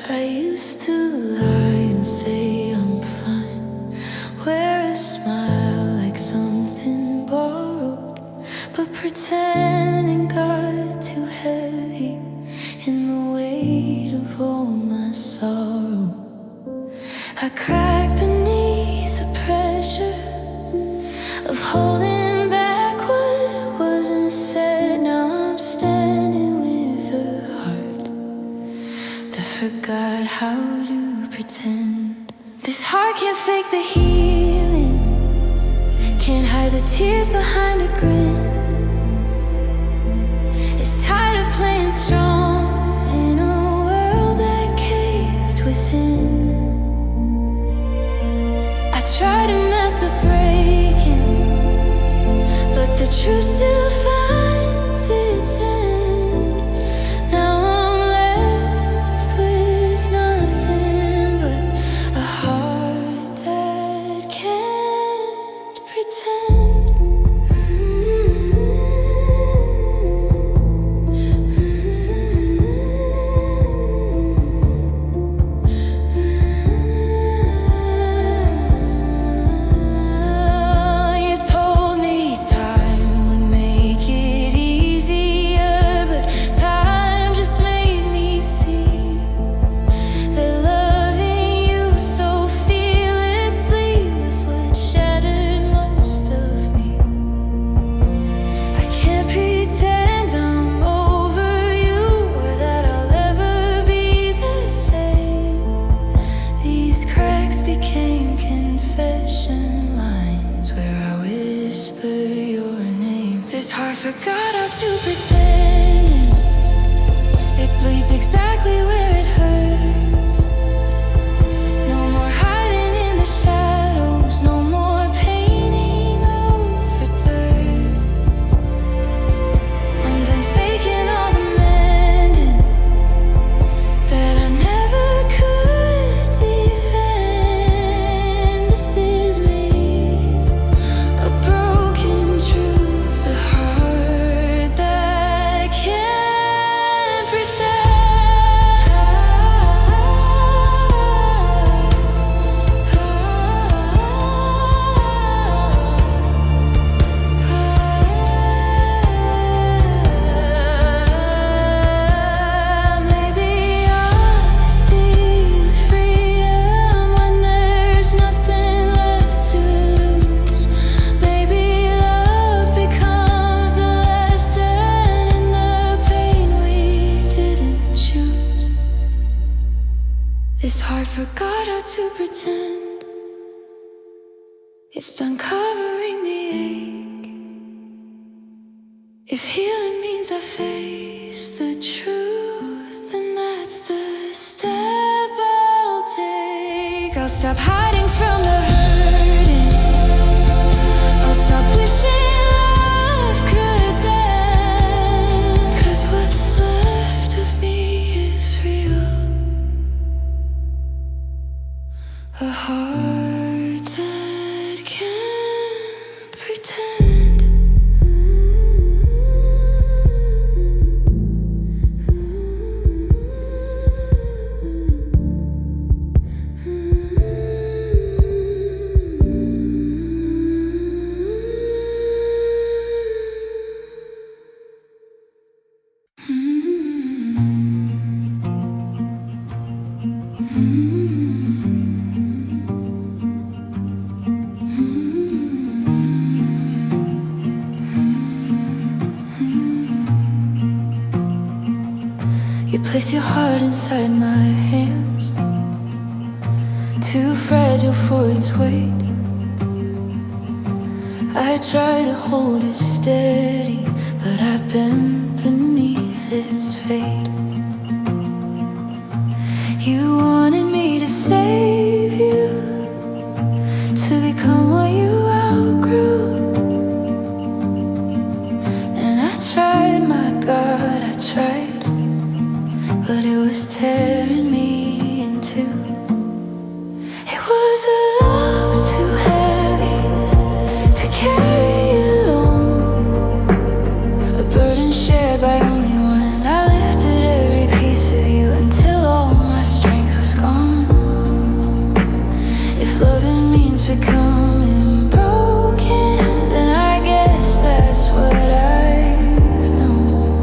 I used to lie and say I'm fine, wear a smile like something borrowed, but pretending got too heavy in the weight of all my sorrow. I cracked beneath the pressure of holding back what wasn't said. Now I'm standing with a heart that forgot how to pretend. This heart can't fake the healing, can't hide the tears behind a grin. It's tired of playing strong in a world that caved within. I try to mask the breaking, but the truth still finds its end. Now I'm left with nothing but a heart that can't pretend. You told me time would make it easier, but time just made me see that loving you so fearlessly was what shattered most of me. I can't pretend I'm over you or that I'll ever be the same. These cracks became confession lines where I whisper your name. This heart forgot how to pretend, and it bleeds exactly where it hurts. No more hiding in the shadows, no more painting over dirt. I'm done faking all the mending that I never could defend. This is me, a broken truth, a heart that can't pretend. Maybe honesty is freedom when there's nothing left to lose. Maybe love becomes the lesson in the pain we didn't choose. This heart forgot how to pretend. It's done covering the ache. If healing means I face the truth, then that's the step I'll take. I'll stop hiding from the hurting, I'll stop wishing love could bend. 'Cause what's left of me is real, a heart that can't pretend. You place your heart inside my hands, too fragile for its weight. I try to hold it steady, but I bend beneath its fate. You wanted me to save you, to become what you outgrew. And I tried, my God, I tried, but it was tearing me in two. It was a love too heavy to carry. heart's becoming broken, then I guess that's what I've known.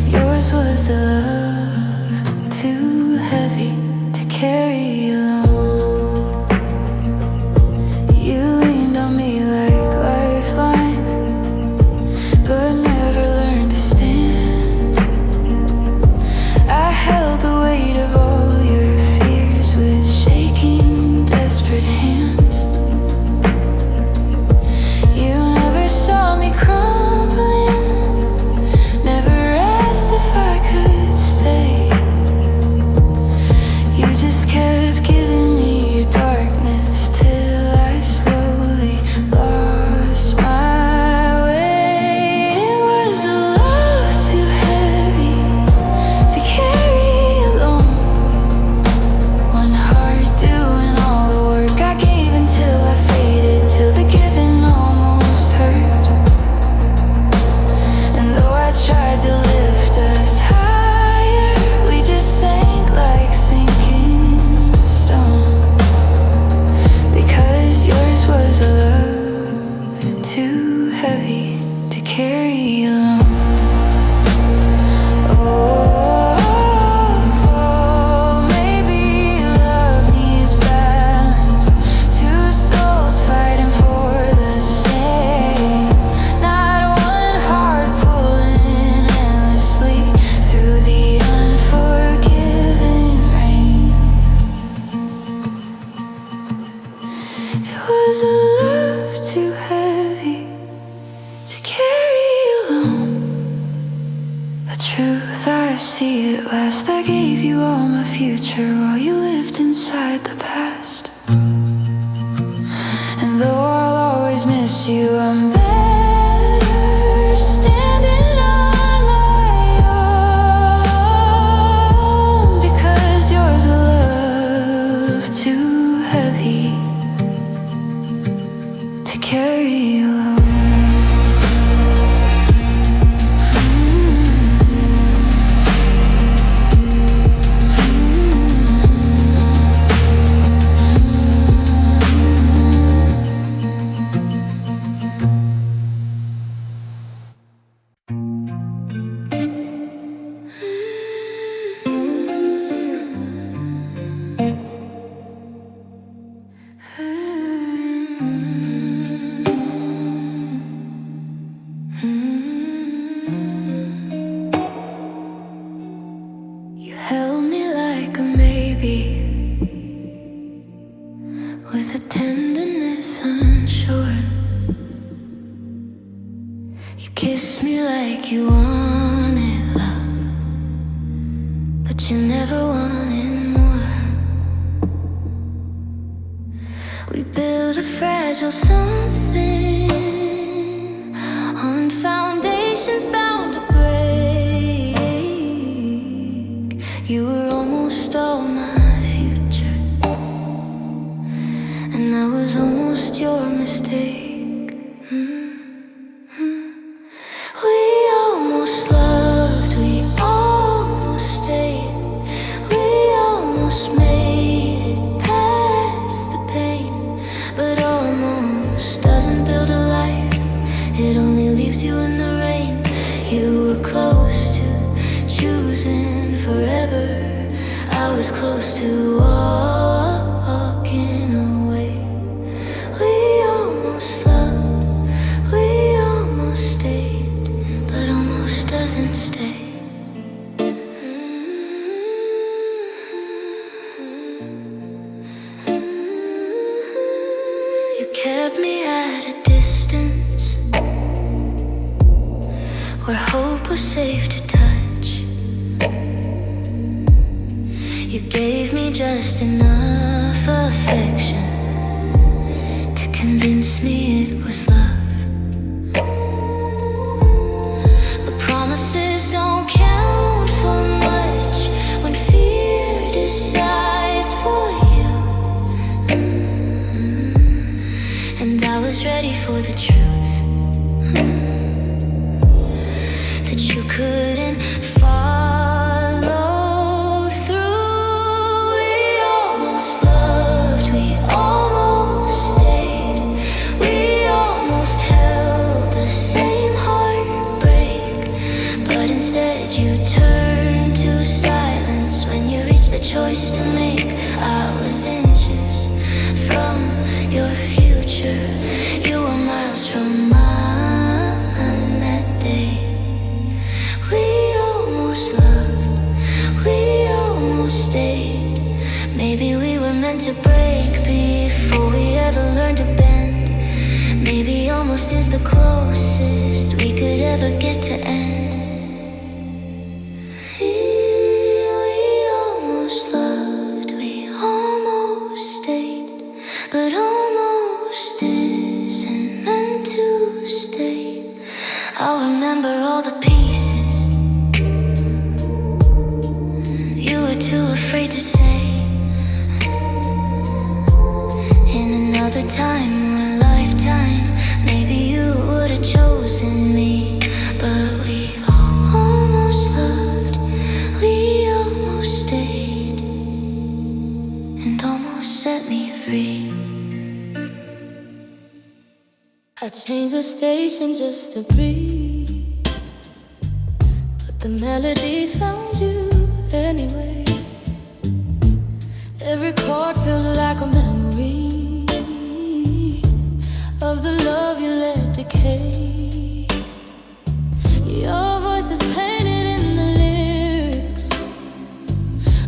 Yours was a love too heavy to carry alone. You leaned on me like lifeline, but never learned to stand. I held the weight of all your fears with shaking, desperate hands. You never saw me crumbling, never asked if I could stay. You just kept giving me your darkness till I slowly lost my way. It was a love too heavy to carry alone. One heart doing all the work. I gave until I faded, till the giving almost hurt. And though I tried to lift us higher, we just sank like sinking stone. Because yours was a love too heavy to carry alone. Oh, maybe love needs balance. Two souls fighting for the same. Not one heart pulling endlessly through the unforgiving rain. It was a love too heavy to carry alone. A truth I see at last. I gave you all my future while you lived inside the past. And though I'll always miss you, I'm better standing on my own. Because yours was love too heavy to carry alone. You held me like a baby, with a tenderness unsure. You kissed me like you wanted love, but you never wanted more. We built a fragile something on foundations bound to break. You were almost all my future, and I was almost your mistake. We almost loved, we almost stayed, we almost made it past the pain. But almost doesn't build a life, it only leaves you in the rain. You were close to choosing forever, I was close to walking away. We almost loved, we almost stayed, but almost doesn't stay. You kept me at a distance, where hope was safe to touch. You gave me just enough affection to convince me it was love. But promises don't count for much when fear decides for you. And I was ready for the truth, that you couldn't follow through. We almost loved, we to break before we ever learned to bend. Maybe almost is the closest we could ever get to end. We almost loved, we almost stayed, but almost isn't meant to stay. I'll remember all the pieces you were too afraid to say. In another time or a lifetime, maybe you would have chosen me. But we almost loved, we almost stayed, and almost set me free. I changed the station just to breathe, but the melody found you anyway. Every chord feels like a memory of the love you let decay. Your voice is painted in the lyrics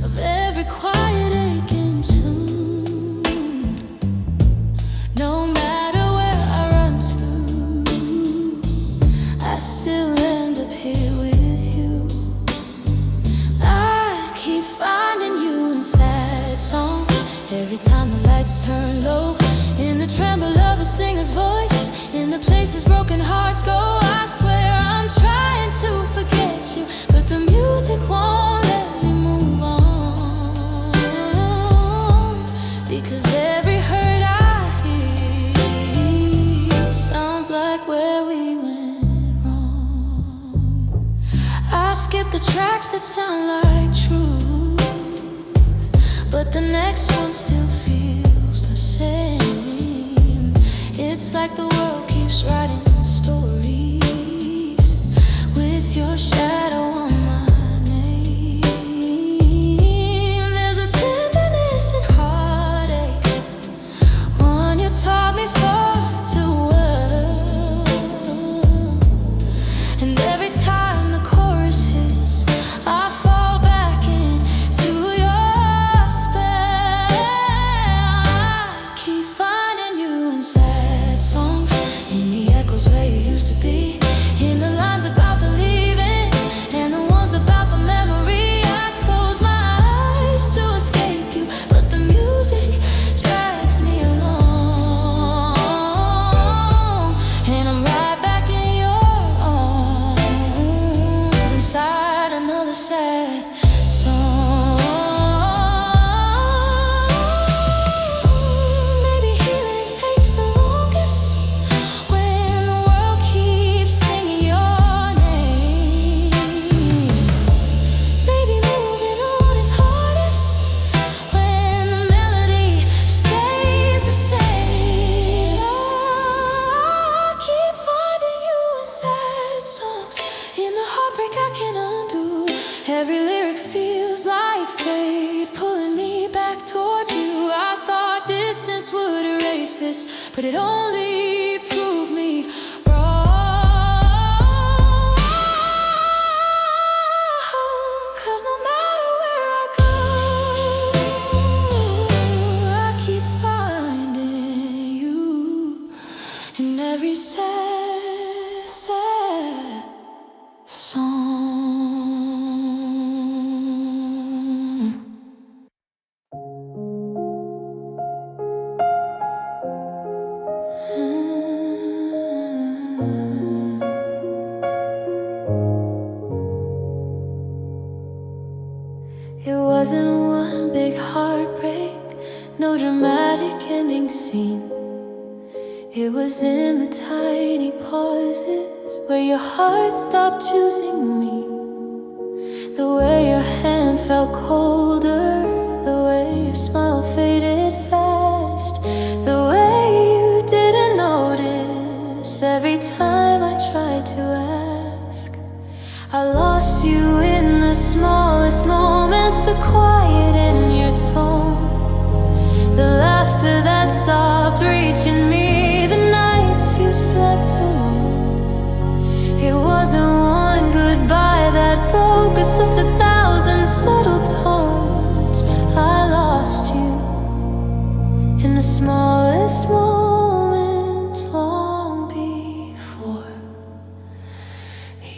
of every quiet aching tune. No matter where I run to, I still end up here with you. I keep finding you in sad songs, every time the lights turn low, in the tremble of a singer's voice, in the places broken hearts go. I swear I'm trying to forget you, but the music won't let me move on, because every hurt I hear sounds like where we went wrong. I skip the tracks that sound like truth, but the next one still feels the same. It's like the world keeps writing stories with your shadow on my name. There's a tenderness and heartache, one you taught me far too well. And every time the chorus hits, I fall back into your spell. I keep finding you in sad songs, in the echoes where you used to be, in the lines about the leaving, and the ones about the memory. I close my eyes to escape you, but the music drags me along, and I'm right back in your arms, inside another sad song. Maybe healing takes the longest when the world keeps singing your name. Maybe moving on is hardest when the melody stays the same. I keep finding you in sad songs, in the heartbreak I can undo. Every lyric feels like fate, pulling me back towards you. I thought distance would erase this, but it only proved me wrong. 'Cause no matter where I go, I keep finding you in every sad, sad song. It wasn't one big heartbreak, no dramatic ending scene. It was in the tiny pauses where your heart stopped choosing me. The way your hand felt colder, the way your smile faded fast, the way you didn't notice every time I tried to ask. I lost you in the smallest moments, the quiet in your tone, the laughter that stopped reaching me, the nights you slept alone. It wasn't one goodbye that broke us, just 1,000 subtle tones. I lost you in the smallest moments long before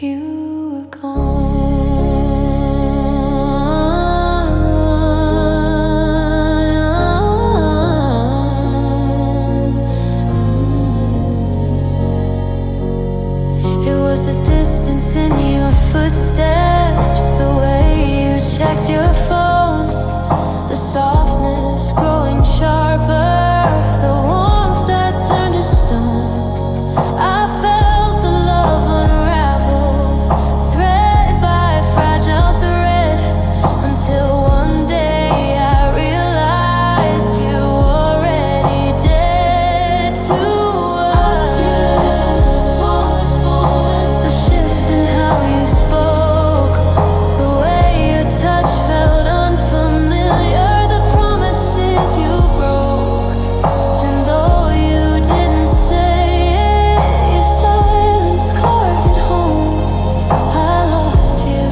you were gone. It was the distance in your footsteps, the way you checked your phone, the softness growing sharper, the warmth that turned to stone. I felt the love unravel, thread by fragile thread, until one day I realized you were already dead to us. The smallest moments, the shift in how you spoke, the way your touch felt unfamiliar, the promises you broke. And though you didn't say it, your silence carved it home. I lost you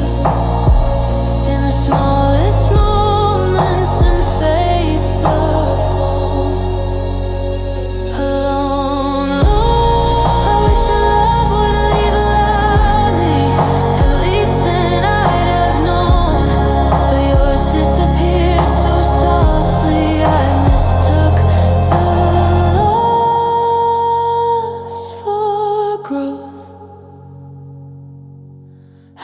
in the smallest moments and faced the fall alone. I wish the love would leave loudly, at least then I'd have known. But yours disappeared so softly, I mistook the loss for growth.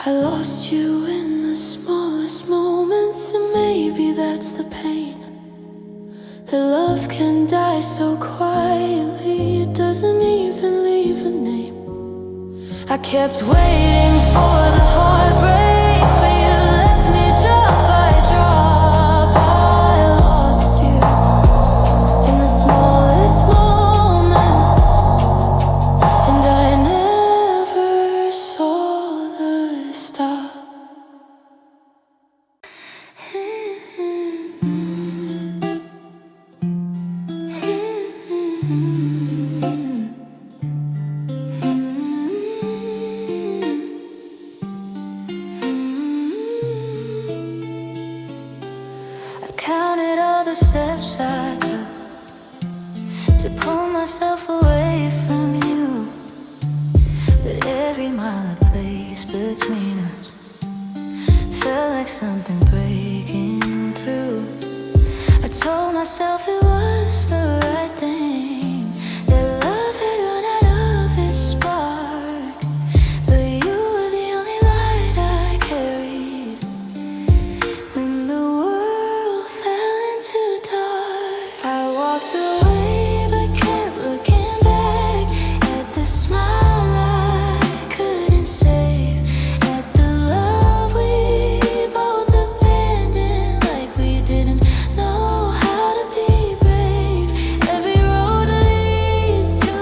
I lost you in the smallest moments, and maybe that's the pain. That love can die so quietly, it doesn't even leave a name. I kept waiting for the heartbreak, but you left me drop by drop. I lost you in the smallest moments, and I never saw the stop. I counted all the steps I took to pull myself away from you, but every mile of place between us felt like something breaking through. I told myself it was the right thing, that love had run out of its spark, but you were the only light I carried when the world fell into dark. I walked away but kept looking back at the smile I couldn't save, at the love we both abandoned like we didn't know how to be brave. Every road leads to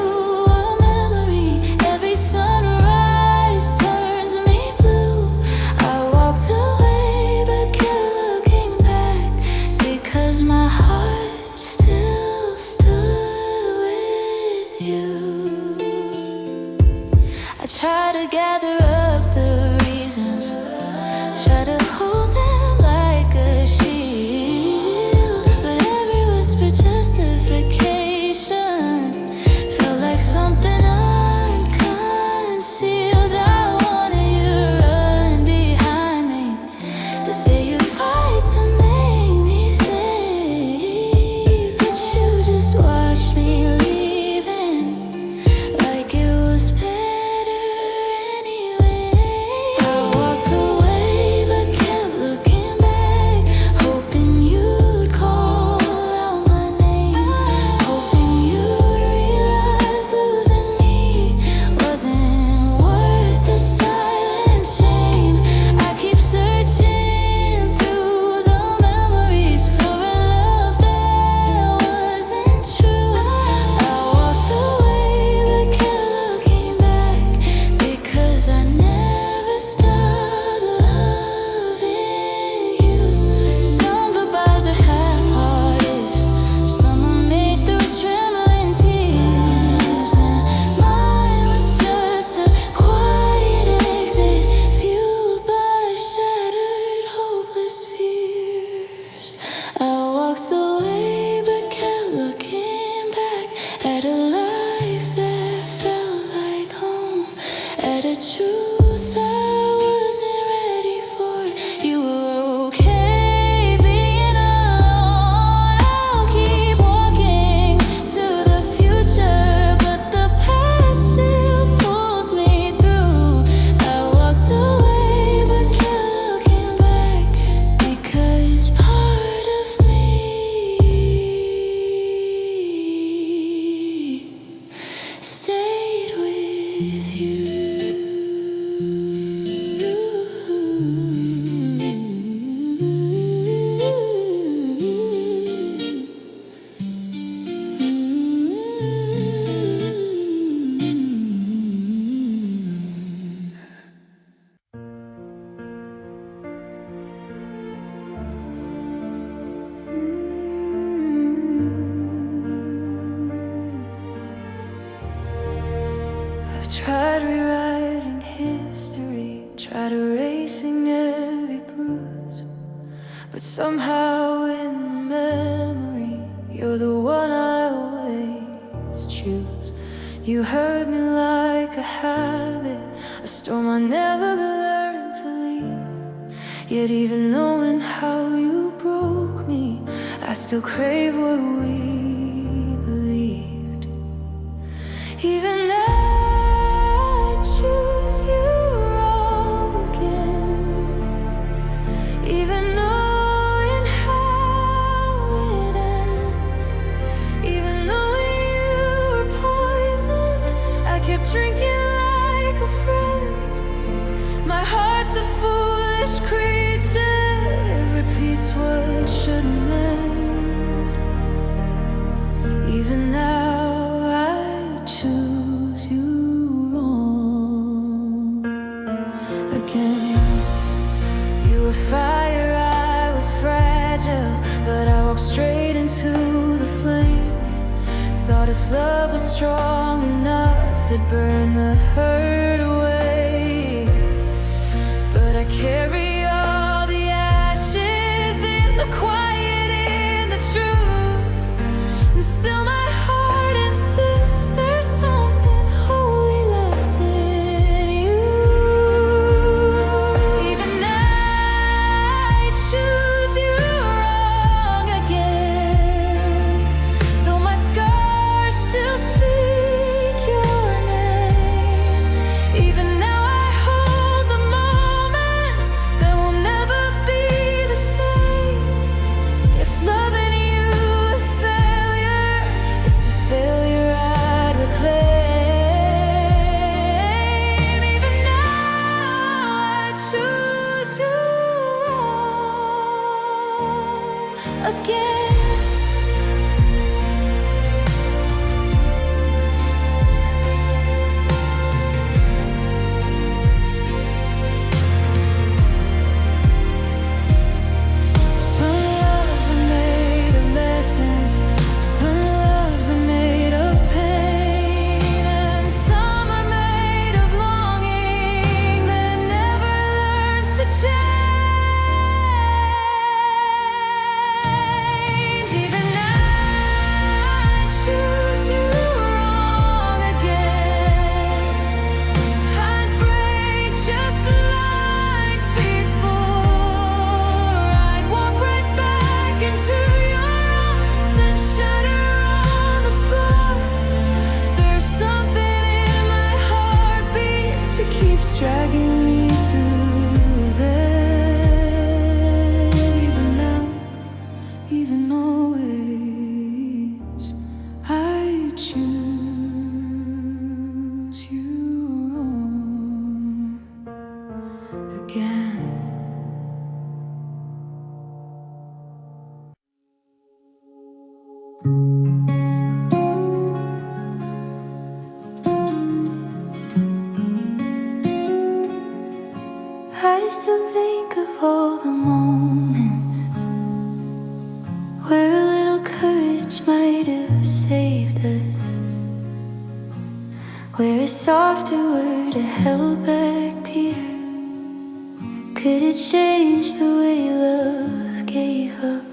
a memory, every sunrise turns me blue. I walked away but kept looking back, because my heart still stood. Tried rewriting history, tried erasing every bruise, but somehow in the memory, you're the one I always choose. You hurt me like a habit, a storm I never learned to leave. Yet even knowing how you broke me, I still crave what we believed. Even I choose you wrong again, even knowing how it ends, even knowing you were poison, I kept drinking like a friend. My heart's a foolish creature, it repeats what shouldn't end. Even now I choose you wrong again. You were fire, I was fragile, but I walked straight into the flame. Thought if love was strong enough, it'd burn the hurt away. But I carry all the ashes in the quiet, in the truth, and still my heart insists there's something holy left in you. Even I choose you wrong again, though my scars still speak your name. Even now I hold the moments that will never be the same. If loving you is failure, it's a failure I'd reclaim. Even now I choose you wrong again. Some loves are made of lessons, some loves are made of pain, and some are made of longing that never learns to change. Even I choose you wrong again. I'd break just like before. I'd walk right back into your arms, then shatter on the floor. There's something in my heartbeat that keeps dragging me to there. Even now, even always, I choose you wrong again. I still think of all the moments where a little courage might have saved us, where a softer word, a held back tear could have changed the way love gave up.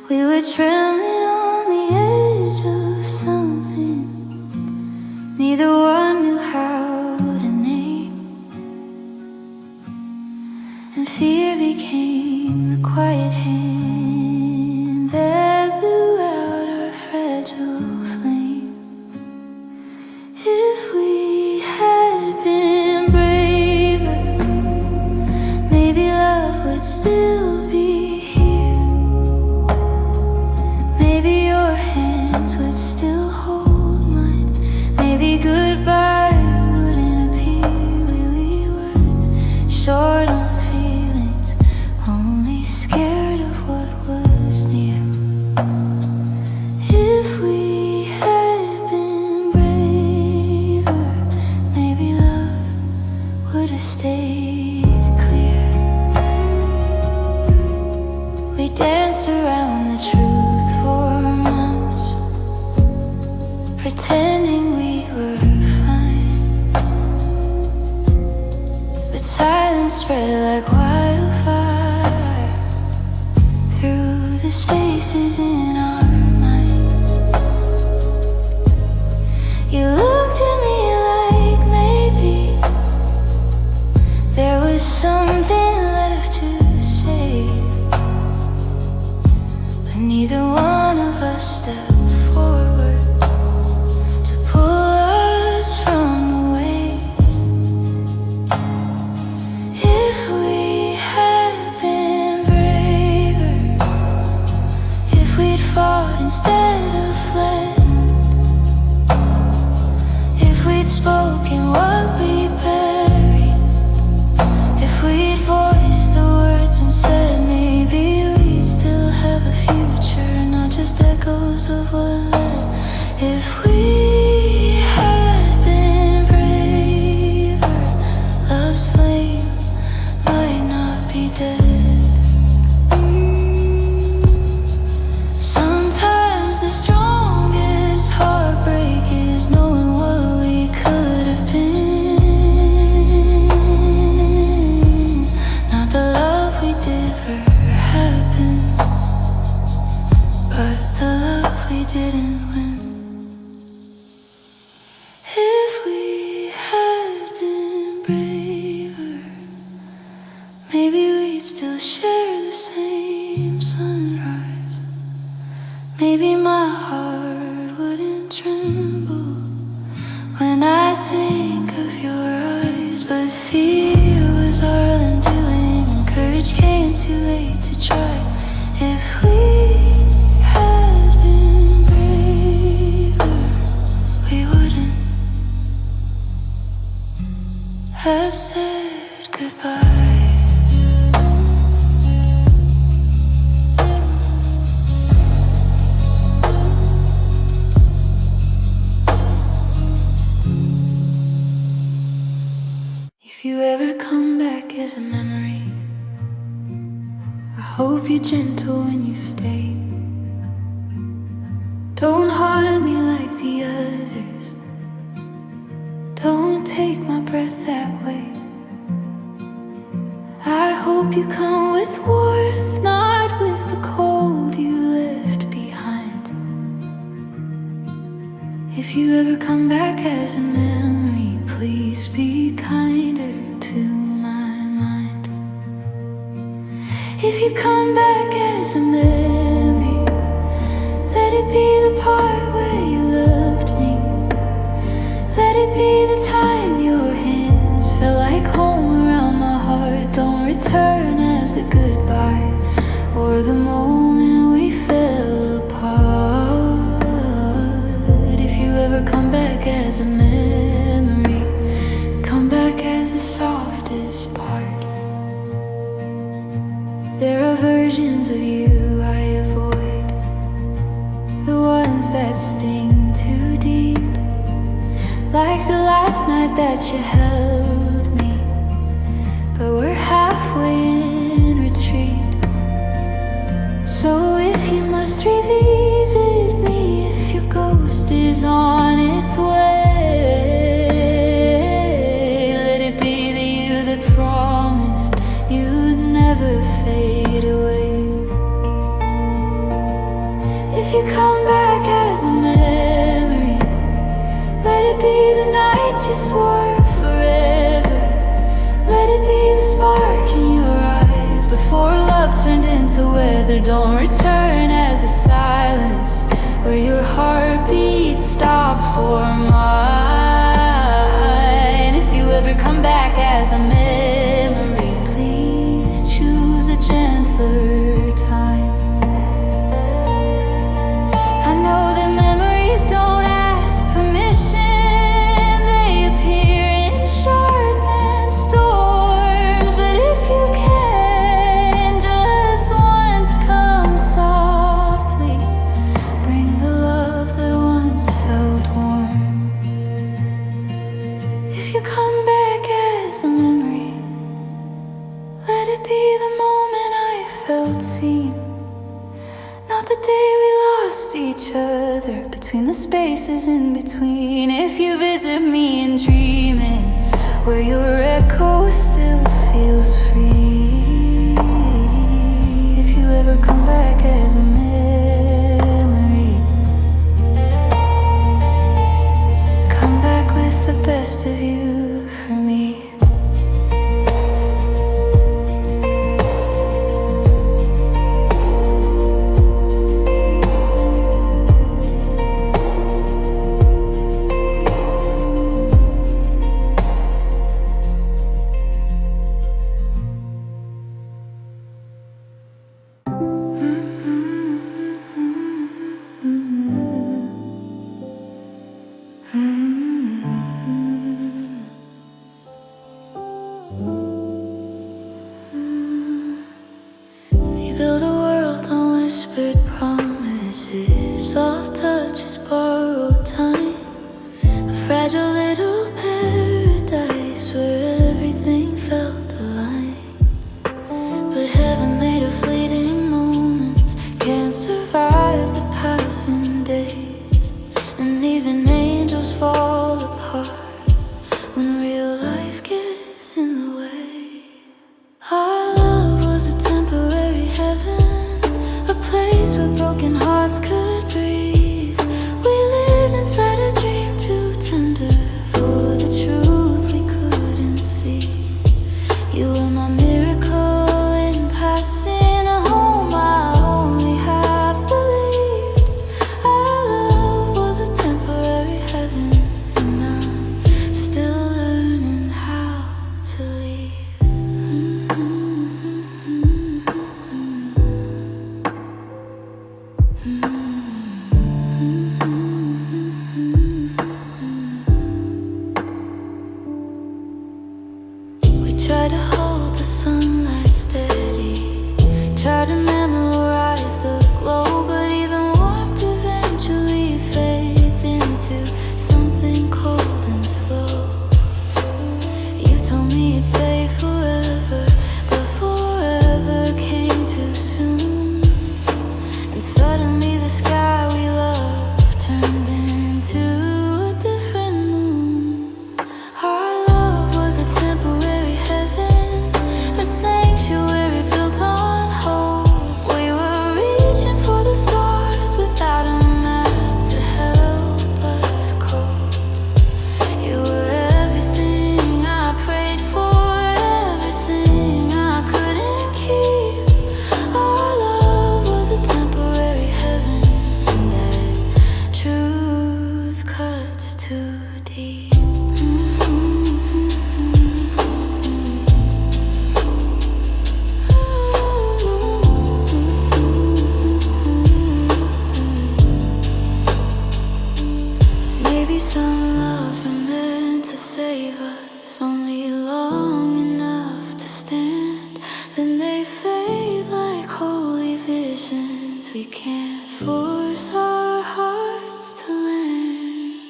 We were trembling on the edge of something neither one knew how to name, and fear became the quiet hand that blew out our fragile flame. If we had been braver, maybe love would still be here. Maybe your hands would still hold mine. Maybe goodbye wouldn't appear. We were short on feelings, only scared of what was near. If we had been braver, maybe love would have stayed clear. We danced around the truth for months, pretending we were spaces in our minds. You looked at me like maybe there was something left to say, but neither one of us stepped forward to pull us from the waves. If we had been braver, if we'd fought instead of fled, if we'd spoken what we buried, if we'd voiced the words and said maybe we'd still have a future, not just echoes of what led. If we had been braver, love's flame might not be dead. Sometimes the strongest heartbreak is knowing what we could have been, not the love we did for happen, but the love we didn't win. If we had been braver, maybe we'd still share the same sunrise. Maybe my heart wouldn't tremble when I think of your eyes. But fear was our undoing, courage came too late to try. If we had been braver, we wouldn't have said goodbye. If you ever come back as a memory, I hope you're gentle when you stay. Don't haunt me like the others, don't take my breath that way. I hope you come with warmth, not with the cold you left behind. If you ever come back as a memory, please be kinder to my mind. If you come back as a memory, let it be the part where you loved me. Let it be the time your hands felt like home around my heart. Don't return as the goodbye or the moment we fell apart. If you ever come back as a memory, come back as the softest part. There are versions of you I avoid, the ones that sting too deep, like the last night that you held me, but we're halfway in retreat. So if you must revisit me, if your ghost is on its way, let it be the you that promised you'd never fade away. If you come back as a memory, let it be the nights you swore forever. Let it be the spark in your eyes before love turned into weather. Don't return as the silence where your heartbeat stopped for mine. If you ever come back as a memory, please choose a gentler time. I know that memories don't ask permission, they appear in shards and storms. But if you can just once come softly, bring the love that once felt warm. If you come back as a memory, let it be the moment I felt seen, not the day we lost each other, between the spaces in between. If you visit me in dreaming, where your echo still feels free. If you ever come back as a myth, Some loves are meant to save us, only long enough to stand. Then they fade like holy visions. We can't force our hearts to land.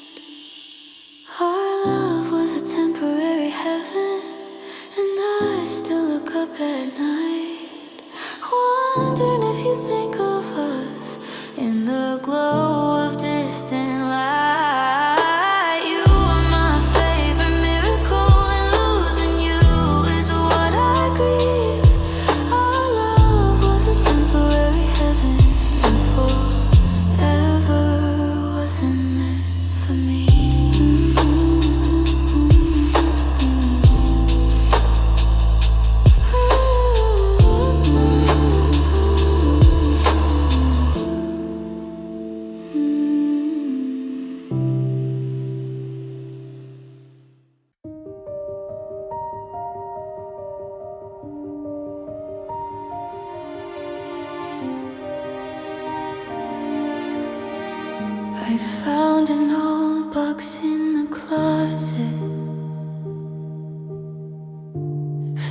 Our love was a temporary heaven, and I still look up at night, wondering if you think of us in the glow of distant light. You are my favorite miracle, and losing you is what I grieve. Our love was a temporary heaven, and forever wasn't meant for me. I found an old box in the closet,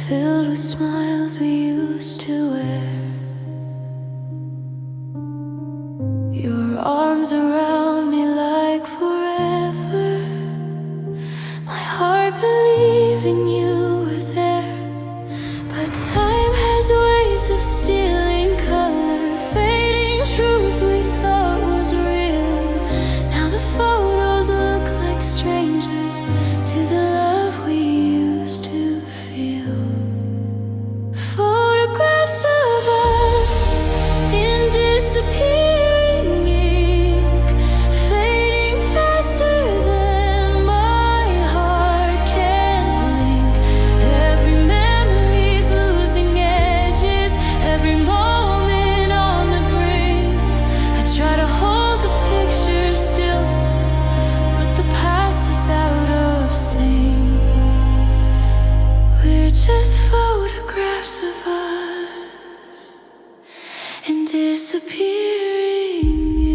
filled with smiles we used to wear. Your arms around me like forever, my heart believing you were there. But time has ways of stealing color, fading truth we thought was real. Now the photos look like strangers to the love we used to feel. Photographs of us in disappearing ink, fading faster than my heart can blink. Every memory's losing edges, every moment on the brink. I try to hold the picture still, but the past is out of sync. We're just photographs of us in disappearing ink.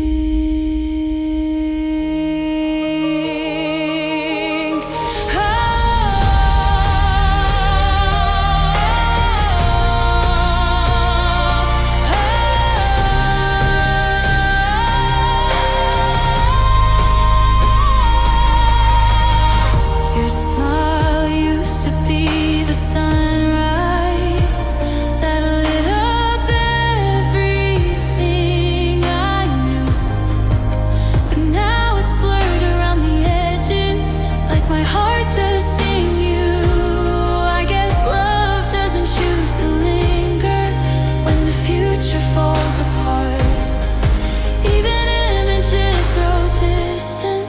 Your smile used to be the sunrise that lit up everything I knew. But now it's blurred around the edges, like my heart does sing you. I guess love doesn't choose to linger when the future falls apart. Even images grow distant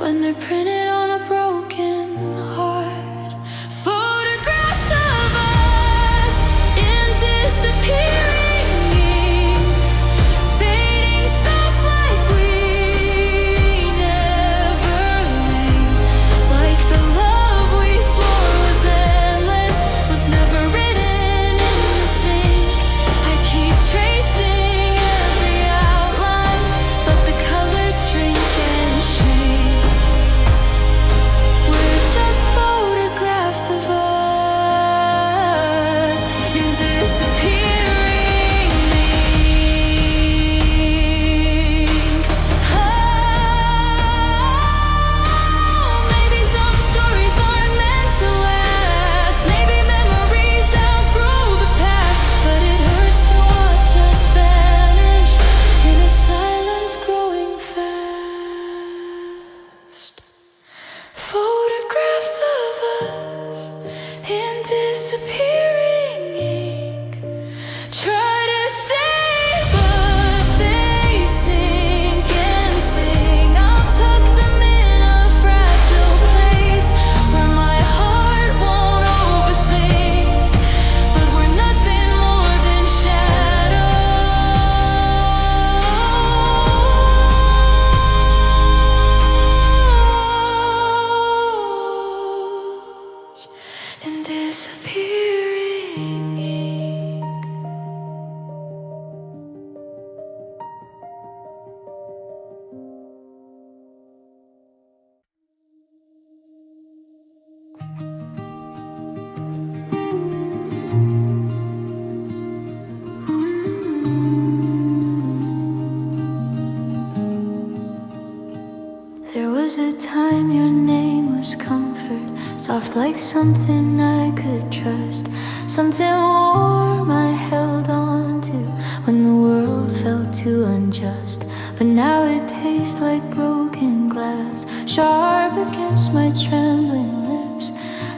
when they're printed on a broken heart. Photographs of us in disappearing ink, fading soft like we never linked. Like the love we swore was endless, was never written in the sink. I keep tracing every outline, but the colors shrink and shrink. was a time your name was comfort, soft like something I could trust, something warm I held on to when the world felt too unjust. But now it tastes like broken glass, sharp against my trembling lips.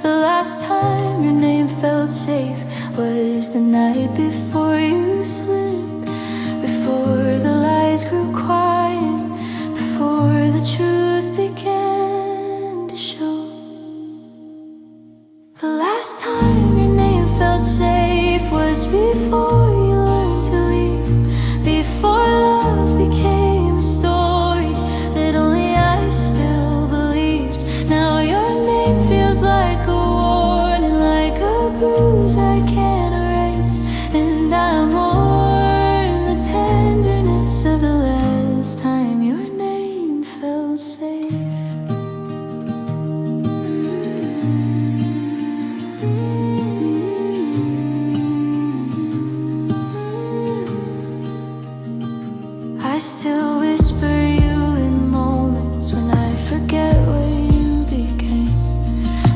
The last time your name felt safe was the night before you slipped, before the lies grew quiet, before the truth began to show. The last time your name felt safe was before you learned to leave, before love became a story that only I still believed. Now your name feels like a warning, like a bruise I can't erase, and I mourn the tenderness of the last time your name felt safe. I still whisper you in moments when I forget what you became.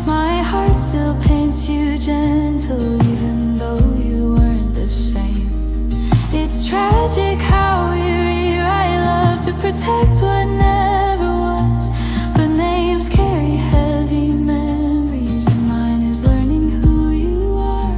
My heart still paints you gentle even though you weren't the same. It's tragic how we rewrite love to protect what never was. But names carry heavy memories, and mine is learning who you are.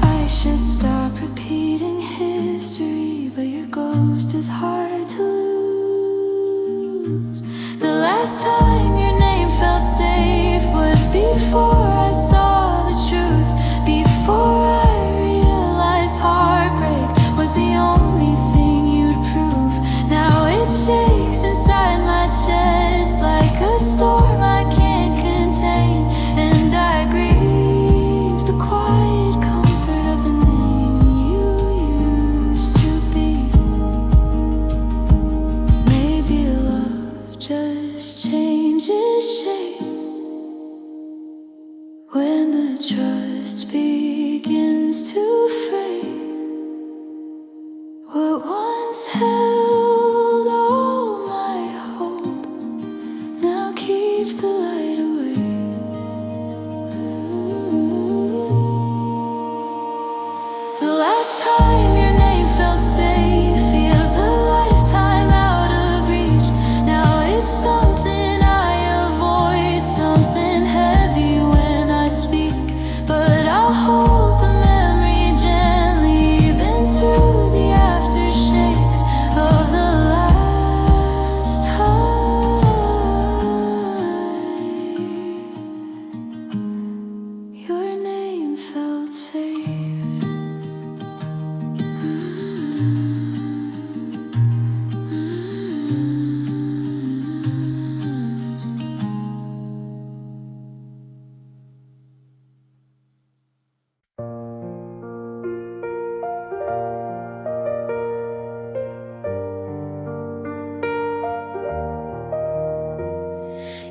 I should stop repeating history, but your ghost is hard to lose. The last time your name felt safe was before I saw the truth, before I realized heartbreak was the only thing you'd prove. Now it shakes inside my chest like a storm I can't contain, and I grieve the quiet comfort of the name you used to be. Maybe love just changes shape when the trust begins to fade. What once held all my hope now keeps the light away. The last time your name felt safe feels a lifetime out of reach. Now it's something I avoid, something heavy when I speak, but I'll hold the memory gently even through the aftershakes of the last time your name felt safe.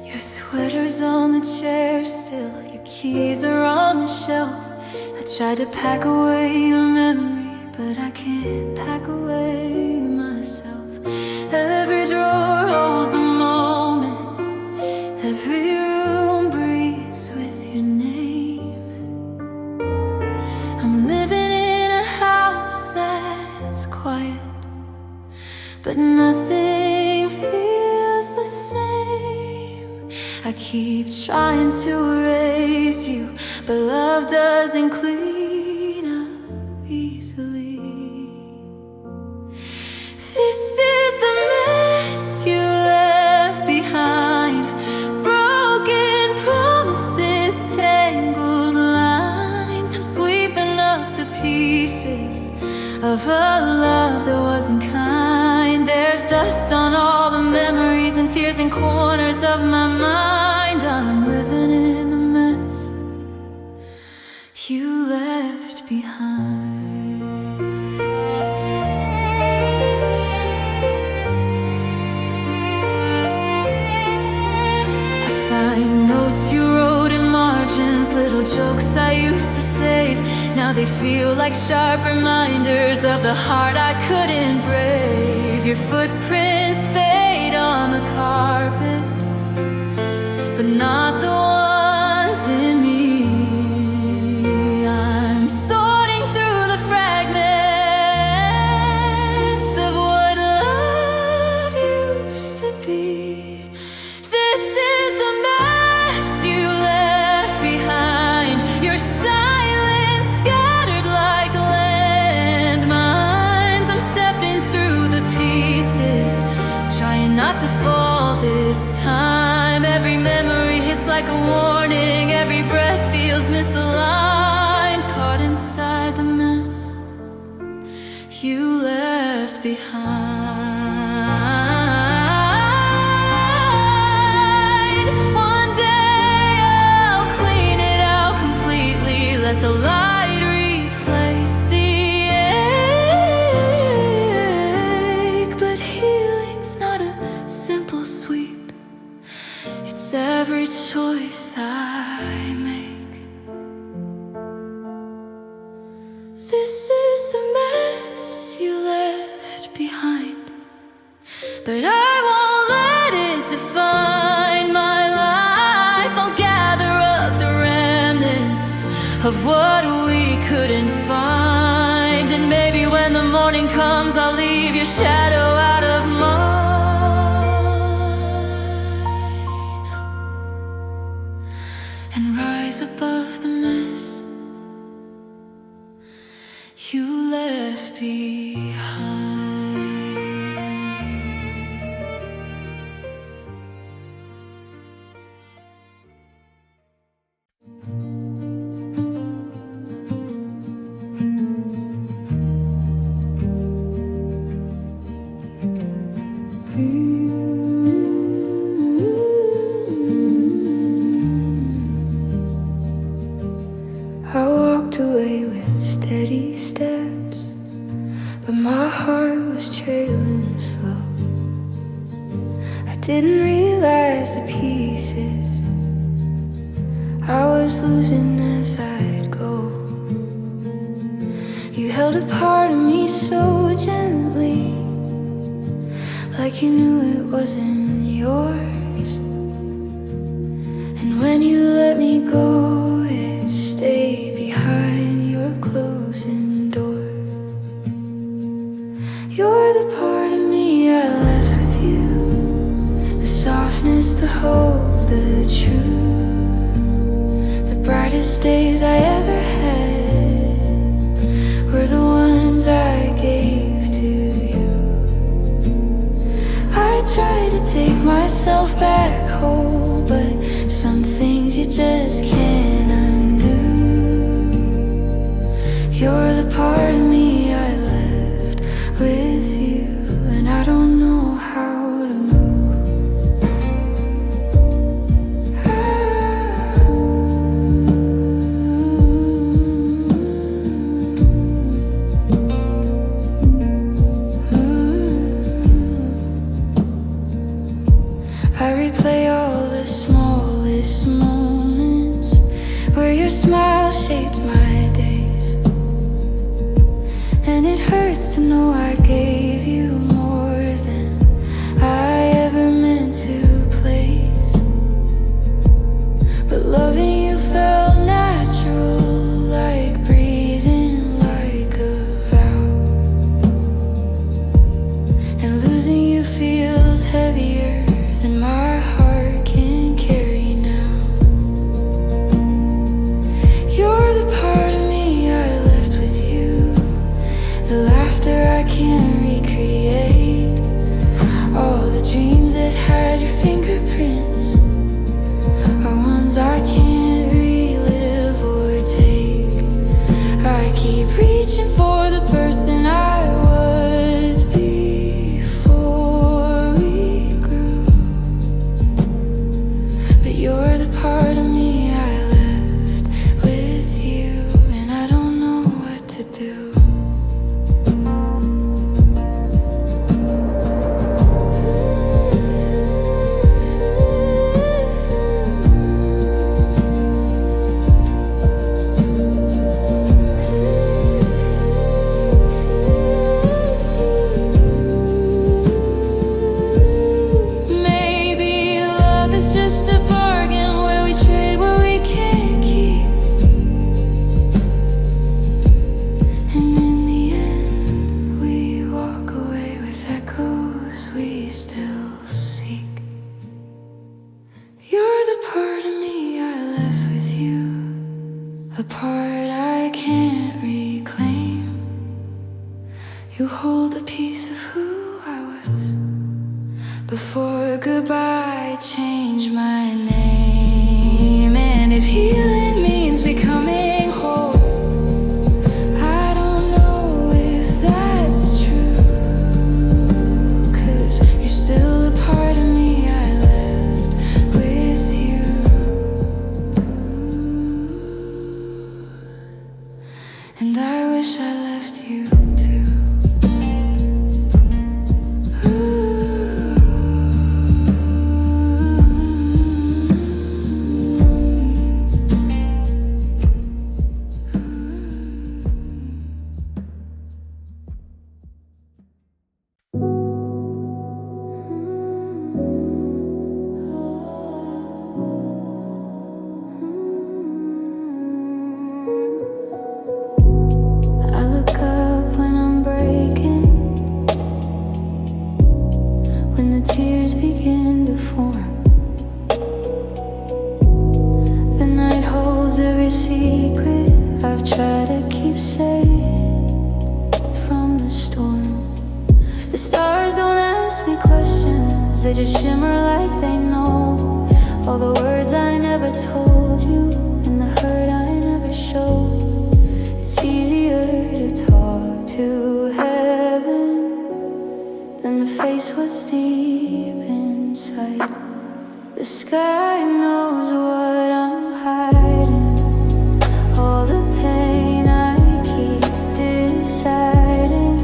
Your sweater's on the chair still, your keys are on the shelf. I tried to pack away your memory, but I can't pack away myself. Every drawer holds a moment, every room breathes with your name. I'm living in a house that's quiet, but nothing feels the same. I keep trying to erase you, but love doesn't clean up easily. This is the mess you left behind. Broken promises, tangled lines. I'm sweeping up the pieces of a love that wasn't kind. There's dust on all the memories and tears in corners of my mind. I'm living in the mess you left behind. I find notes you wrote in margins, little jokes I used to save. Now they feel like sharp reminders of the heart I couldn't brave. Your footprints fade on the carpet, but not the ones in me. I'm sorting through the fragments of what love used to be. This is the mess you left behind. Your silence scattered like landmines. I'm stepping through the pieces, trying not to fall this time. Every memory hits like a warning. Every breath feels misaligned. Caught inside the mess you left behind. One day I'll clean it out completely. Let the light replace the ache. But healing's not a simple sweep. It's every choice I make. This is the mess you left behind, but I won't let it define my life. I'll gather up the remnants of what we couldn't find, and maybe when the morning comes, I'll leave your shadow out of mine and rise above the mess you left behind. I walked away with steady steps, but my heart was trailing slow. I didn't realize the pieces I was losing as I'd go. You held a part of me so gently, like you knew it wasn't yours. And when you let me go, it stayed behind your closing door. You're the part of me I left with you, the softness, the hope, the truth. The brightest days I ever had were the ones I gave to you. I tried to take myself back whole, but some things you just can't undo. You're the part of me I left with you, and I don't know how to move. I replay all the smallest moments where your smile shaped my days, and it hurts to know I gave you more than I ever meant to place. But loving you felt natural, like breathing, like a vow. And losing you feels heavier than my heart can carry now. You're the part of me I left with you, the laughter I can't recreate, all the dreams that had your fingerprints are ones I can't relive or take. I keep reaching for the person I was before we grew, but you're the part of me I left with you, and I don't know what to do. still seek. You're the part of me I left with you, a part I can't reclaim. You hold a piece of who I was before goodbye changed my name. And if healing means becoming whole, I don't know if that's true, 'cause you're still a part of me I left with you. And I wish I left you too. I look up when I'm breaking, when the tears begin to form. The night holds every secret I've tried to keep safe from the storm. The stars don't ask me questions, they just shimmer like they know all the words I never told you and the hurt I never showed. It's easier to talk to heaven than to face what's deep inside. The sky knows what I'm hiding, all the pain I keep deciding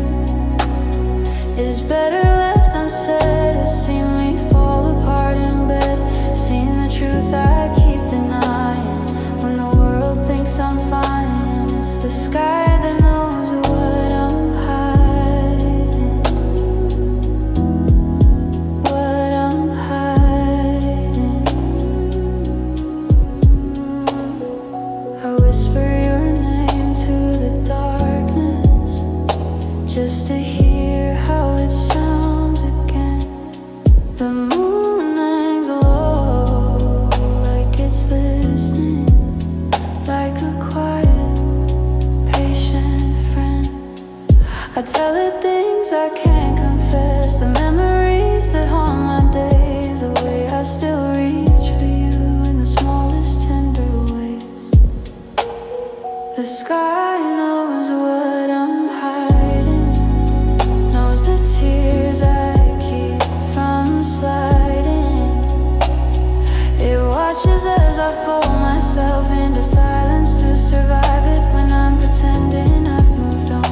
is better left unsaid. It's seen me fall apart in bed, seen the truth I keep denying when the world thinks I'm fine. It's the sky that knows what I'm hiding, what I'm hiding. I whisper your name to the darkness just to hear how it sounds again. The moon hangs low like it's listening, like a quiet, patient friend. I tell it things I can't confess, the memories that haunt my days away. I still reach for you in the smallest tender ways. The sky knows what I'm hiding, knows the tears I keep from sliding. It watches as I fold myself into silence to survive it when I'm pretending I've moved on.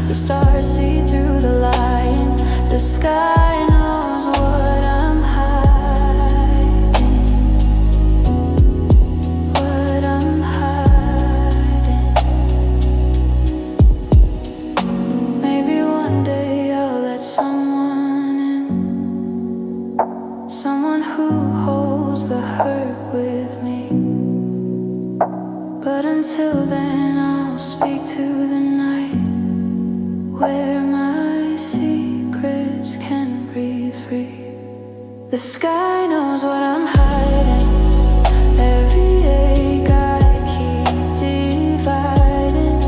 The stars see through the lying. The sky knows what I'm hiding, what I'm hiding. Maybe one day I'll let someone in, someone who holds the hurt with me. But until then I'll speak to the night where my secrets can breathe free. The sky knows what I'm hiding, every ache I keep dividing.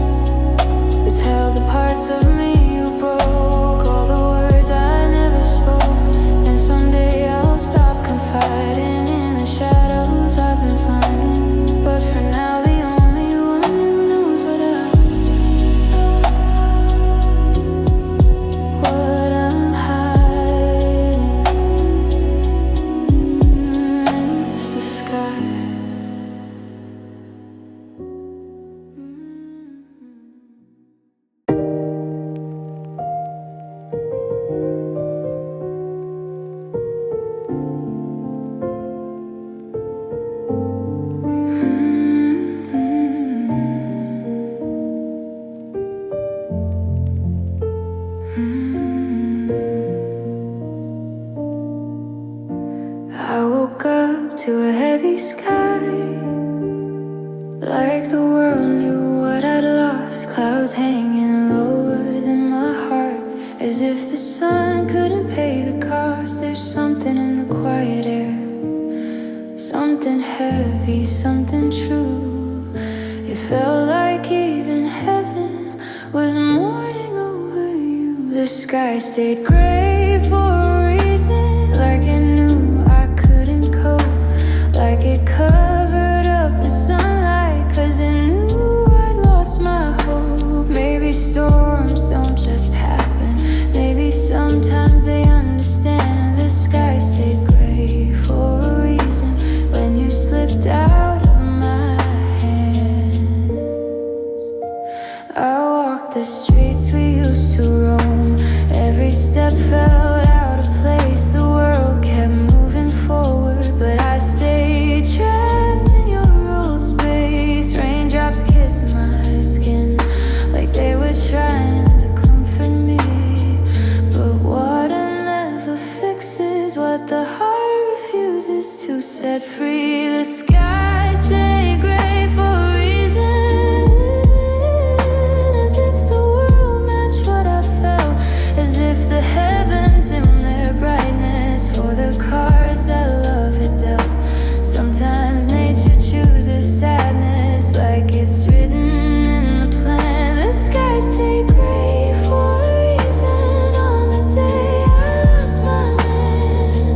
It's held the parts of me you broke, all the words I never spoke. And someday I'll stop confiding in the shadows I've been finding. But for now the only one who knows what I'm hiding is the sky. I woke up to a heavy sky, like the world knew what I'd lost. Clouds hanging lower than my heart, as if the sun couldn't pay the cost. there's something in the quiet air, something heavy, something true. It felt like even heaven was mourning over you. The sky stayed gray for a reason, like it knew I couldn't cope, like it covered up the sunlight, 'cause it knew I'd lost my hope. Maybe storms don't just happen, maybe sometimes they understand. The sky stayed gray for a reason when you slipped out of my hand. I walked the streets we used to roam, every step felt out of place. The world kept moving forward, but I stayed trapped in your old space. Raindrops kissed my skin like they were trying to comfort me, but water never fixes what the heart refuses to set free. The sky stayed gray for a reason, as if the world matched what I felt, as if the heavens dimmed their brightness for the cards that love had dealt. Sometimes nature chooses sadness like it's written in the plan. The sky stayed gray for a reason on the day I lost my man.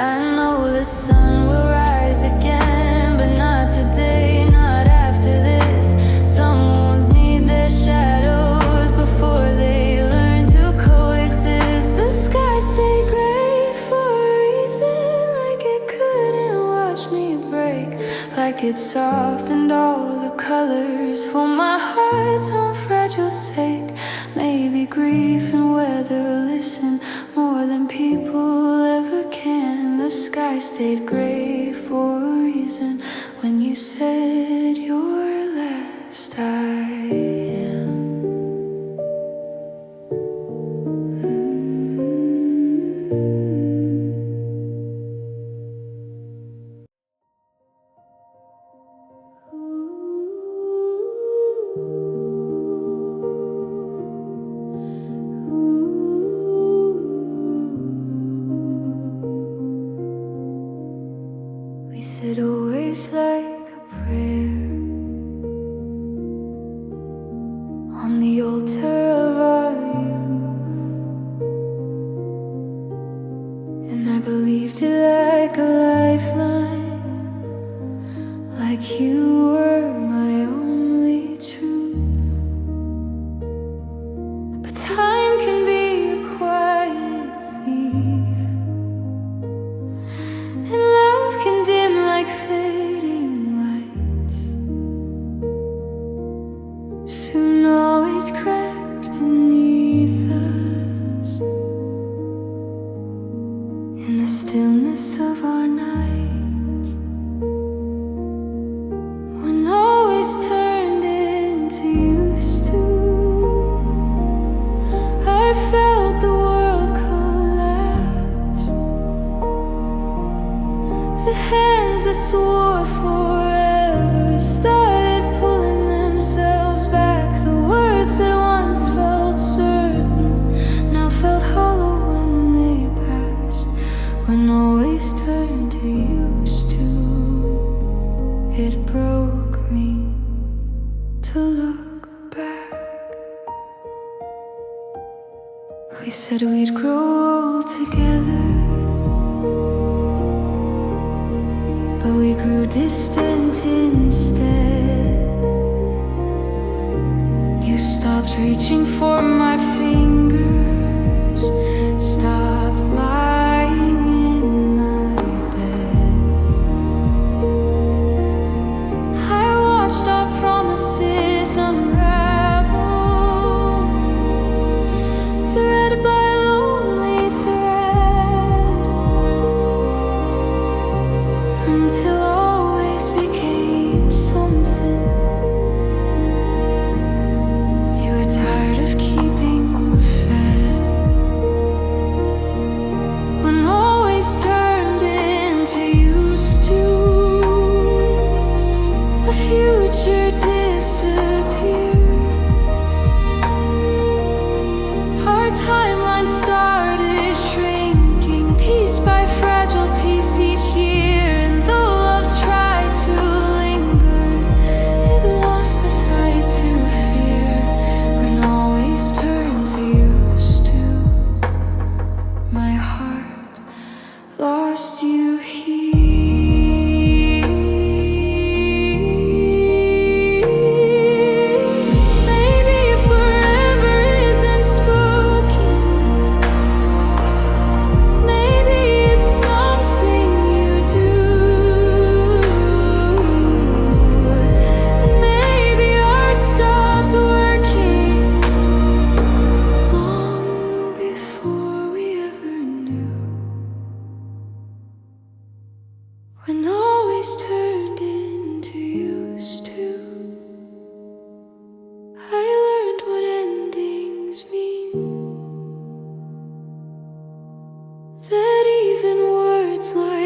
I know the sun will rise again, but not today, not after this. Some wounds need their shadows before they learn to coexist. The sky stayed gray for a reason, like it couldn't watch me break, like it softened all the colors for my heart's own fragile sake. Maybe grief and weather listen more than people ever can. The sky stayed gray for a reason when you said your last I am. We said always like a prayer on the altar of our youth, and I believed it like a lifeline, like you were my only truth. But time can be a quiet thief, and love can dim like fading lights, soon always cracked beneath us. In the stillness of our night, when always turned into used to, I felt the world collapse. The hands that swore forever started pulling themselves back. The words that once felt certain now felt hollow when they passed. When always turned to used to, it broke me to look back. We said we'd grow old together, but we grew distant instead. You stopped reaching for my fingers, stopped lying in my bed. I watched our promises unravel, thread by lonely thread, until always became something you were tired of keeping fed.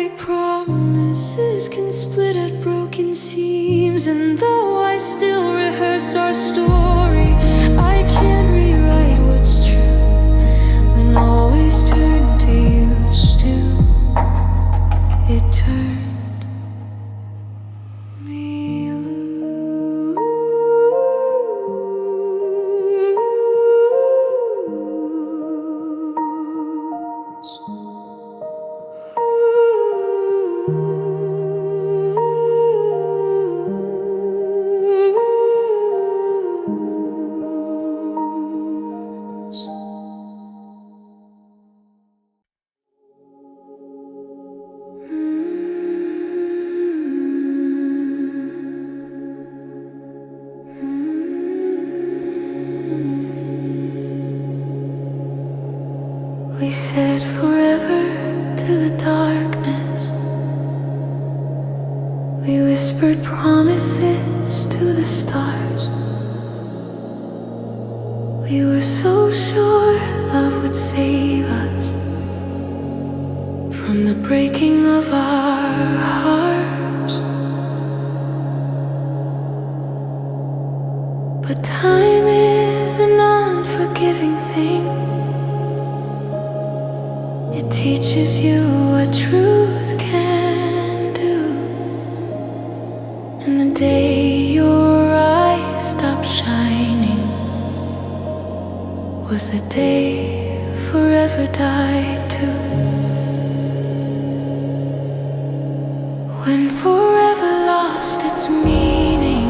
fake promises can split at broken seams. And though I still rehearse our story, I can't rewrite what's true when always turn to used to. It turned me loose. We said forever to the darkness. We whispered promises to the stars. We were so sure love would save us from the breaking of our hearts. But time is an unforgiving thing. It teaches you what truth can do. And the day your eyes stopped shining was the day forever died too. When forever lost its meaning,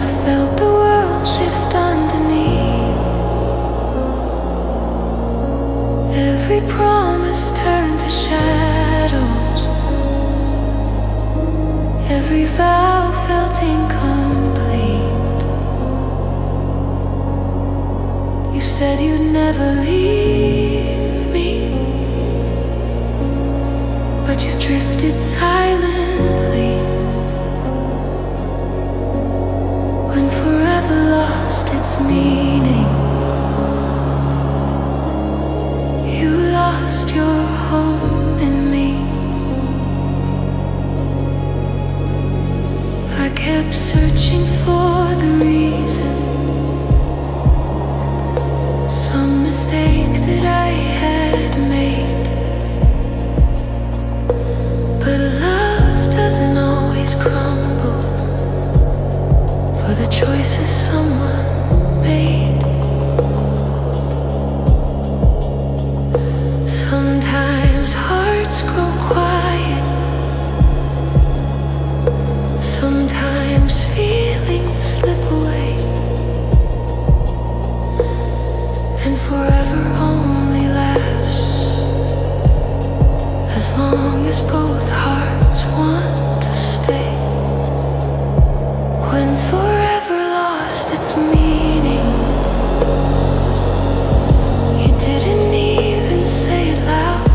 I felt the world shift underneath. Every promise turned to shadows. Every vow felt incomplete. You said you'd never leave me, but you drifted silently. When forever lost its meaning, lost your home in me. I kept searching for the reason, some mistake that I had made. But love doesn't always crumble for the choices someone made. Sometimes hearts grow quiet. Sometimes feelings slip away. And forever only lasts as long as both hearts want to stay. When forever lost its meaning, you didn't even say it loud.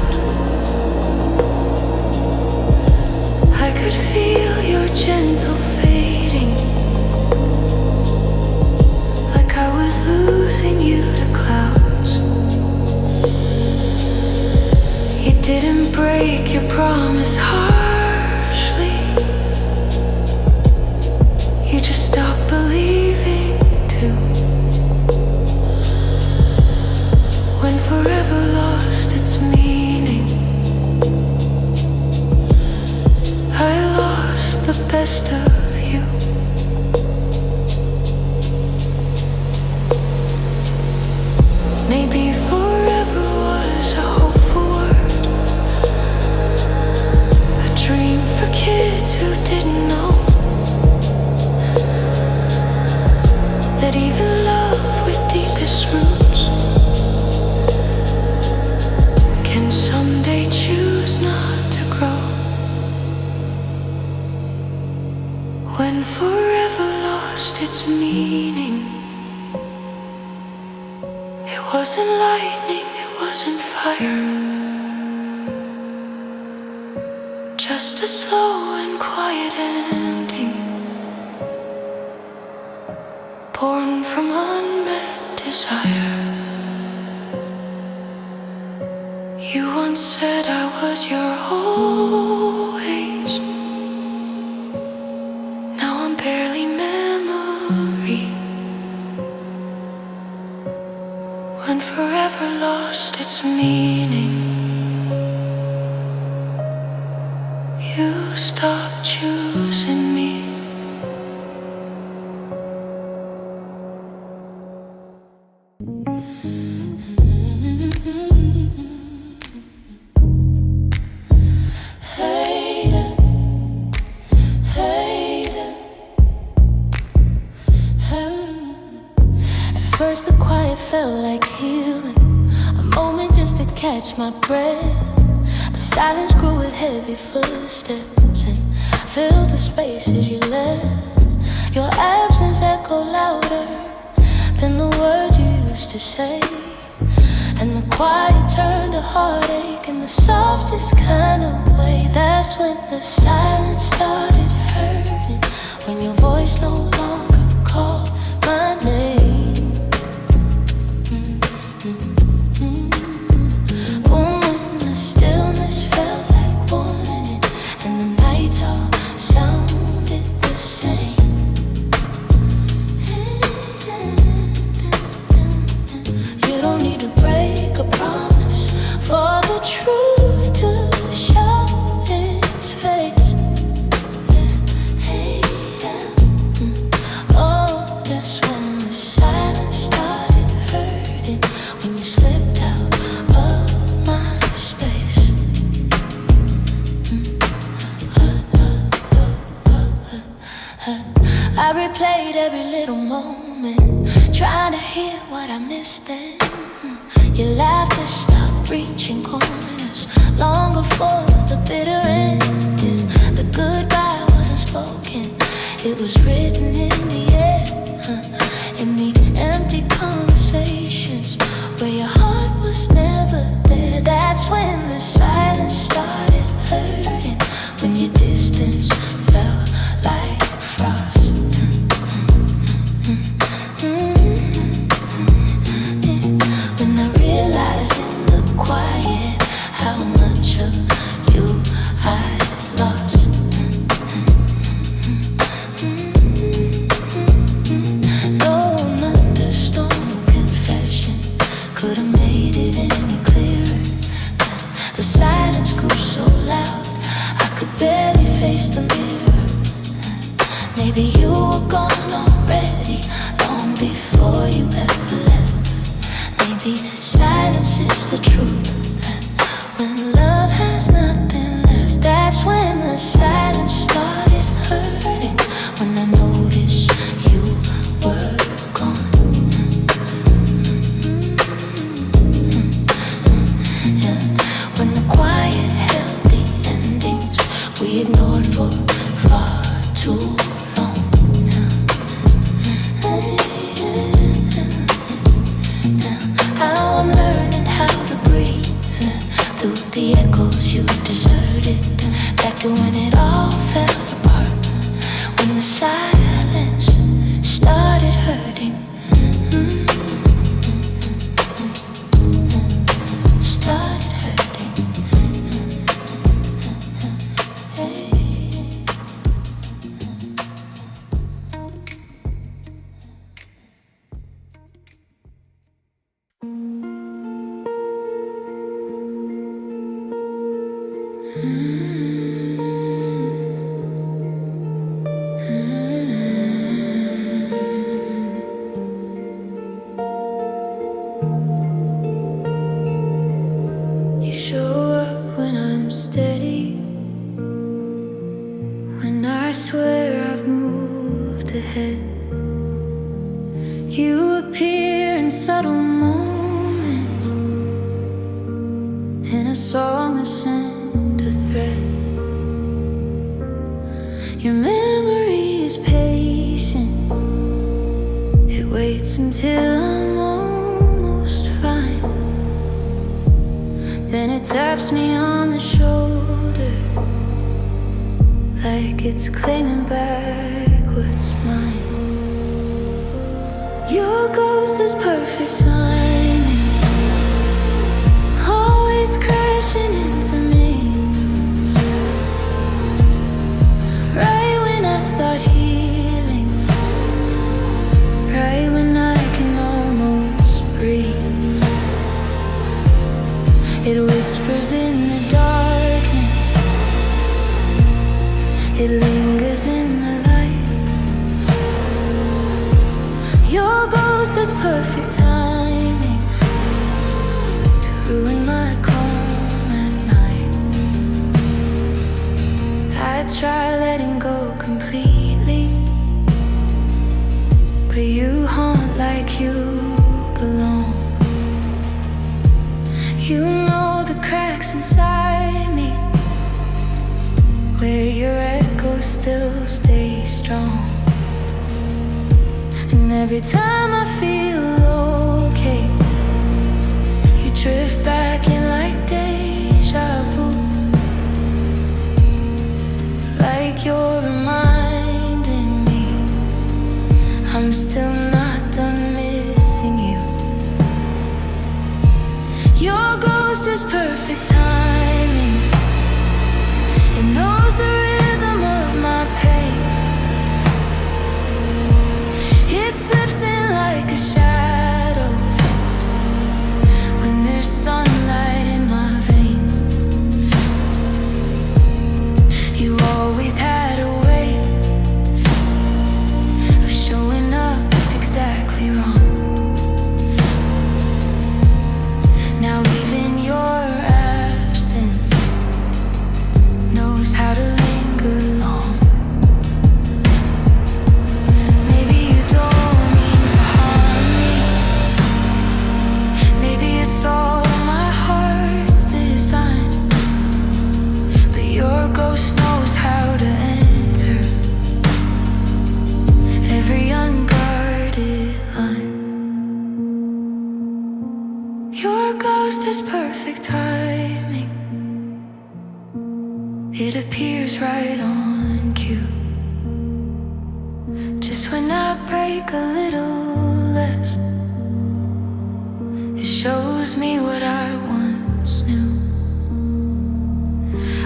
I could feel your gentle fading, like I was losing you to clouds. You didn't break your promise harshly. You just stopped believing too. When forever lost its meaning, I lost the best of you. Maybe forever was a hopeful word, a dream for kids who didn't know that even love with deepest roots can someday choose not to grow. When forever lost its meaning, it wasn't lightning, it wasn't fire, just a slow and quiet ending, born from unmet desire. You once said I was your always. Now I'm barely memory. When forever lost its meaning, you stopped choosing me. First the quiet felt like healing, a moment just to catch my breath. But silence grew with heavy footsteps and filled the spaces you left. Your absence echoed louder than the words you used to say. And the quiet turned to heartache in the softest kind of way. That's when the silence started hurting, when your voice no longer called my name. I replayed every little moment, trying to hear what I missed then. Your laughter stopped reaching corners long before the bitter ending. The goodbye wasn't spoken, it was written in the air. In the empty conversations where your heart was never there. That's when the silence started hurting, when your distance felt like frost. When I realized in the quiet how much of you I lost. No one understood, no confession could have made it any clearer. The silence grew so loud I could barely face the mirror. Maybe you were gone already, long before you ever left. Maybe silence is the truth, when love has nothing left. That's when the silence started hurting, when I noticed you were gone. Yeah. When the quiet held the endings we ignored for far too long. Now I'm learning how to breathe through the echoes you deserted, back to when it all fell apart, when the silence started hurting. Started hurting. You show up when I'm steady, when I swear I've moved ahead. You appear in subtle moments, in a song that sent a thread. Your memory is patient, it waits until I'm almost fine. Then it taps me on the shoulder, like it's claiming back what's mine. Your ghost is perfect timing, always crazy. crashing into me. Right when I start healing, right when I can almost breathe, it whispers in the darkness, it lingers in the light. Your ghost has perfect timing to ruin my calm at night. I try letting go completely, but you haunt like you belong. You know the cracks inside me, where your echo still stays strong. And every time I feel okay, you drift back in like deja vu, like you're reminding me I'm still not done missing you. Your ghost is perfect timing, it knows the rhythm of my pain. It slips in like a shadow when there's sunlight in my veins. You always had a way of showing up exactly wrong. Now even your absence knows how to linger long. Maybe you don't mean to harm me, maybe it's all my heart's design, but your ghost knows how to enter every unguarded line. Your ghost has perfect timing, it appears right on cue, just when I break a little less. It shows me what I once knew.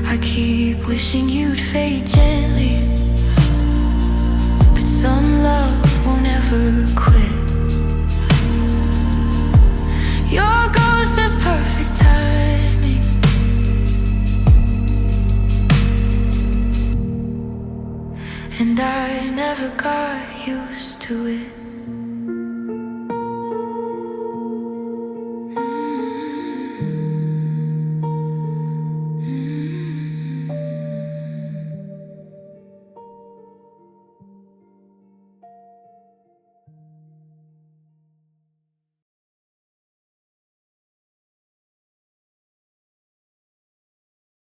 I keep wishing you'd fade gently, but some love won't ever quit. Your ghost has perfect timing, and I never got used to it.